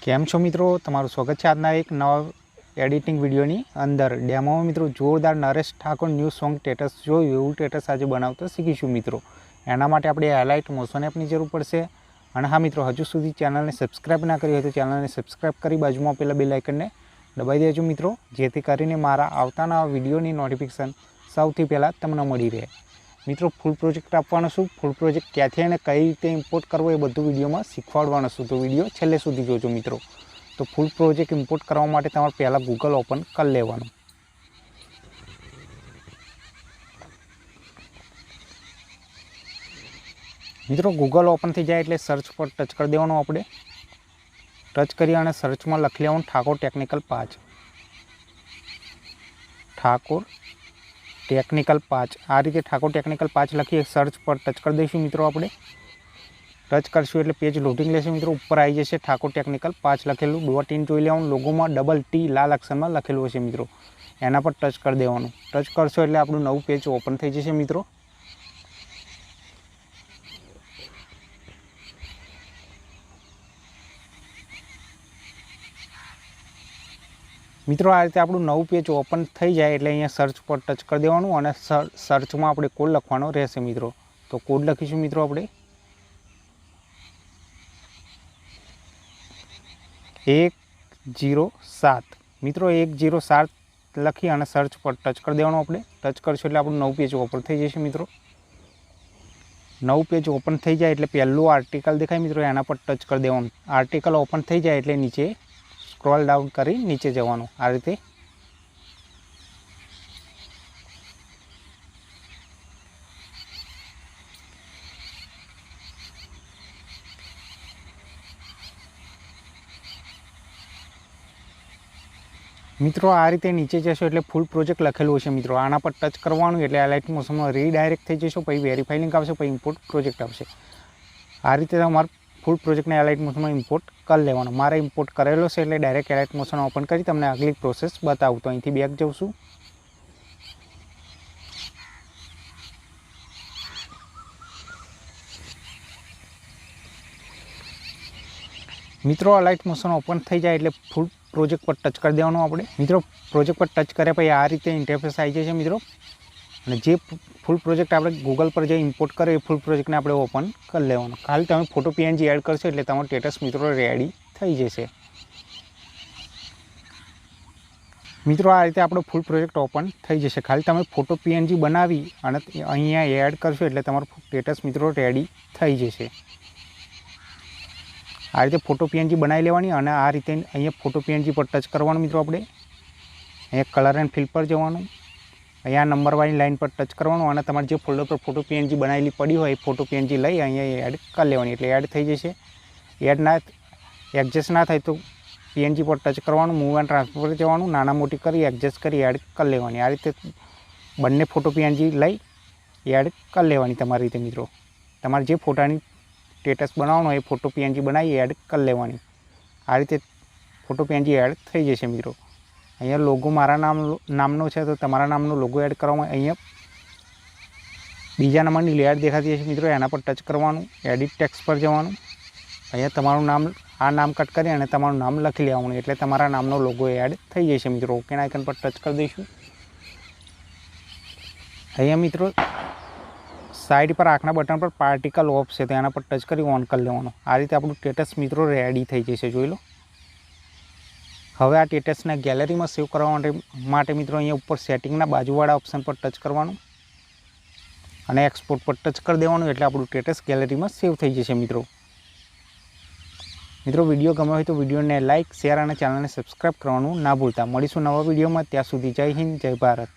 કેમ છો મિત્રો, તમારું સ્વાગત છે આજના એક નવા એડિટિંગ વિડીયોની અંદર. ડેમોમાં મિત્રો જોરદાર Naresh Thakor new song status જોયું એવું સ્ટેટસ આજે બનાવતા શીખીશું મિત્રો. એના માટે આપણે હાઇલાઇટ મોશન એપની જરૂર પડશે. અને હા મિત્રો, હજુ સુધી ચેનલને સબસ્ક્રાઈબ ના કરી હોય તો ચેનલને સબસ્ક્રાઈબ કરી બાજુમાં આપેલા બેલ આઇકનને દબાવી દેજો મિત્રો, જેથી કરીને મારા આવતાના વિડીયોની નોટિફિકેશન સૌથી પહેલાં તમને મળી રહે. મિત્રો ફૂલ પ્રોજેક્ટ આપવાનો છું, ફૂલ પ્રોજેક્ટ ક્યાંથી અને કઈ રીતે ઇમ્પોર્ટ કરવો એ બધું વિડીયોમાં શીખવાડવાનું છું, તો વિડીયો છેલ્લે સુધી જોજો મિત્રો. તો ફૂલ પ્રોજેક્ટ ઇમ્પોર્ટ કરવા માટે તમારે પહેલાં ગૂગલ ઓપન કરી લેવાનું. મિત્રો ગૂગલ ઓપન થઈ જાય એટલે સર્ચ પર ટચ કરી દેવાનું. આપણે ટચ કરી અને સર્ચમાં લખી લેવાનું ઠાકોર ટેકનિકલ 5. ઠાકોર ટેકનિકલ 5 આ રીતે ઠાકોર ટેકનિકલ 5 લખી સર્ચ પર ટચ કરી દઈશું મિત્રો. આપણે ટચ કરશું એટલે પેજ લોડિંગ લેશે મિત્રો. ઉપર આવી જશે ઠાકોર ટેકનિકલ 5 લખેલું. ડોટ ઇન જોઈ લેવાનું. લોગોમાં ડબલ ટી લાલ અક્ષરમાં લખેલું હશે મિત્રો, એના પર ટચ કરી દેવાનું. ટચ કરશો એટલે આપણું નવું પેજ ઓપન થઈ જશે મિત્રો. મિત્રો આ રીતે આપણું નવું પેજ ઓપન થઈ જાય એટલે અહીંયા સર્ચ પર ટચ કરી દેવાનું અને સર્ચમાં આપણે કોડ લખવાનો રહેશે મિત્રો. તો કોડ લખીશું મિત્રો આપણે 107 મિત્રો 107 લખી અને સર્ચ પર ટચ કરી દેવાનું. આપણે ટચ કરશું એટલે આપણું નવું પેજ ઓપન થઈ જશે મિત્રો. નવું પેજ ઓપન થઈ જાય એટલે પહેલું આર્ટિકલ દેખાય મિત્રો, એના પર ટચ કરી દેવાનું. આર્ટિકલ ઓપન થઈ જાય એટલે નીચે સ્ક્રોલ ડાઉન કરી નીચે જવાનું. આ રીતે મિત્રો આ રીતે નીચે જશો એટલે ફૂલ પ્રોજેક્ટ લખેલું હશે મિત્રો. આના પર ટચ કરવાનું એટલે હાઇલાઇટ મોશનમાં રીડાયરેક્ટ થઈ જશો. પછી વેરીફાઈ લિંક આવશે, પછી ઇમ્પોર્ટ પ્રોજેક્ટ આવશે. આ રીતે તમારે ફૂલ પ્રોજેક્ટને હાઇલાઇટ મોશનમાં ઇમ્પોર્ટ કરી લેવાનો. મારે ઇમ્પોર્ટ કરેલો છે એટલે ડાયરેક્ટ હાઇલાઇટ મોશન ઓપન કરી તમને આગલી પ્રોસેસ બતાવું. તો અહીંથી બેક જઉં છું. મિત્રો હાઇલાઇટ મોશન ઓપન થઈ જાય એટલે ફૂલ પ્રોજેક્ટ પર ટચ કરી દેવાનું. આપણે મિત્રો પ્રોજેક્ટ પર ટચ કર્યા પછી આ રીતે ઇન્ટરફેસ આવી જશે મિત્રો. અને જે ફૂલ પ્રોજેક્ટ આપણે ગૂગલ પર જે ઇમ્પોર્ટ કરે એ ફૂલ પ્રોજેક્ટને આપણે ઓપન કરી લેવાનો. ખાલી તમે ફોટો પીએનજી એડ કરશો એટલે તમારો સ્ટેટસ મિત્રો રેડી થઈ જશે. મિત્રો આ રીતે આપણો ફૂલ પ્રોજેક્ટ ઓપન થઈ જશે. ખાલી તમે ફોટો પીએનજી બનાવી અને અહીંયા એડ કરશો એટલે તમારું સ્ટેટસ મિત્રો રેડી થઈ જશે. આ રીતે ફોટો પીએનજી બનાવી લેવાની અને આ રીતે અહીંયા ફોટો પીએનજી પર ટચ કરવાનું મિત્રો. આપણે અહીંયા કલર એન્ડ ફિલ પર જવાનું. અહીંયા નંબરવાળી લાઇન પર ટચ કરવાનું અને તમારે જે ફોલ્ડર પર ફોટો પીએનજી બનાવેલી પડી હોય એ ફોટો પીએનજી લઈ અહીંયા એડ કરી લેવાની એટલે એડ થઈ જશે. એડ ના એડજસ્ટ ના થાય તો પીએનજી પર ટચ કરવાનું, મૂવ એન્ડ ટ્રાન્સફર પર જવાનું, નાના મોટી કરી એડજસ્ટ કરી એડ કરી લેવાની. આ રીતે બંને ફોટો પીએનજી લઈ એડ કરી લેવાની તમારી રીતે મિત્રો. તમારે જે ફોટાની સ્ટેટસ બનાવવાનો એ ફોટો પીએનજી બનાવી એડ કરી લેવાની. આ રીતે ફોટો પીએનજી એડ થઈ જશે મિત્રો. અહીંયા લોગો મારા નામનો છે તો તમારા નામનો લોગો એડ કરવામાં અહીંયા બીજા નંબરની લેયર દેખાતી હશે મિત્રો, એના પર ટચ કરવાનું. એડિટ ટેક્સ્ટ પર જવાનું. અહીંયા તમારું નામ આ નામ કટ કરી અને તમારું નામ લખી લેવાનું એટલે તમારા નામનો લોગો એડ થઈ જશે મિત્રો. ઓકેના આઇકન પર ટચ કરી દઈશું. અહીંયા મિત્રો સાઈડ પર આંખના બટન પર પાર્ટિકલ ઓફ છે તો એના પર ટચ કરી ઓન કરી લેવાનું. આ રીતે આપણું સ્ટેટસ મિત્રો રેડી થઈ જશે. જોઈ લો. હવે આ સ્ટેટસને ગેલેરીમાં સેવ કરવા માટે મિત્રો અહીંયા ઉપર સેટિંગના બાજુવાળા ઓપ્શન પર ટચ કરવાનું અને એક્સપોર્ટ પર ટચ કરી દેવાનું એટલે આપણું સ્ટેટસ ગેલેરીમાં સેવ થઈ જશે મિત્રો. મિત્રો વિડીયો ગમ્યો હોય તો વિડીયોને લાઇક, શેર અને ચેનલને સબસ્ક્રાઈબ કરવાનું ના ભૂલતા. મળીશું નવા વિડીયોમાં. ત્યાં સુધી જય હિન્દ, જય ભારત.